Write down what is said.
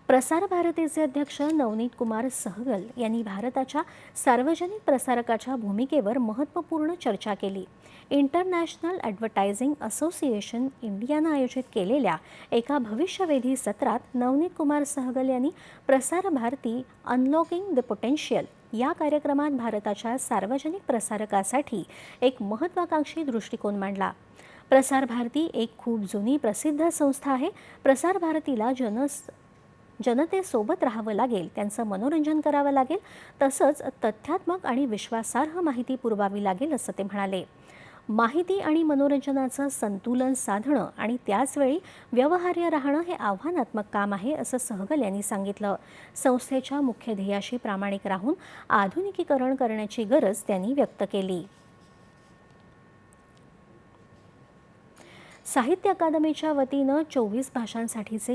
प्रसार भारतीचे अध्यक्ष नवनीत कुमार सहगल यांनी भारताच्या सार्वजनिक प्रसारकाच्या भूमिकेवर महत्त्वपूर्ण चर्चा केली. इंटरनॅशनल ॲडव्हर्टायझिंग असोसिएशन इंडियानं आयोजित केलेल्या एका भविष्यवेधी सत्रात नवनीत कुमार सहगल यांनी Prasar Bharati unlocking the potential या कार्यक्रमात भारताच्या सार्वजनिक प्रसारकासाठी एक महत्त्वाकांक्षी दृष्टिकोन मांडला. प्रसार भारती एक खूप जुनी प्रसिद्ध संस्था आहे. प्रसार भारतीला जनतेसोबत राहावं लागेल, त्यांचं मनोरंजन करावं लागेल, तसंच तथ्यात्मक आणि विश्वासार्ह माहिती पुरवावी लागेल असं ते म्हणाले. माहिती आणि मनोरंजनाचं संतुलन साधणं आणि त्याचवेळी व्यवहार्य राहणं हे आव्हानात्मक काम आहे असं सहगल यांनी सांगितलं. संस्थेच्या मुख्य ध्येयाशी प्रामाणिक राहून आधुनिकीकरण करण्याची गरज त्यांनी व्यक्त केली. साहित्य अकादमीच्या वतीनं 24 भाषांसाठीचे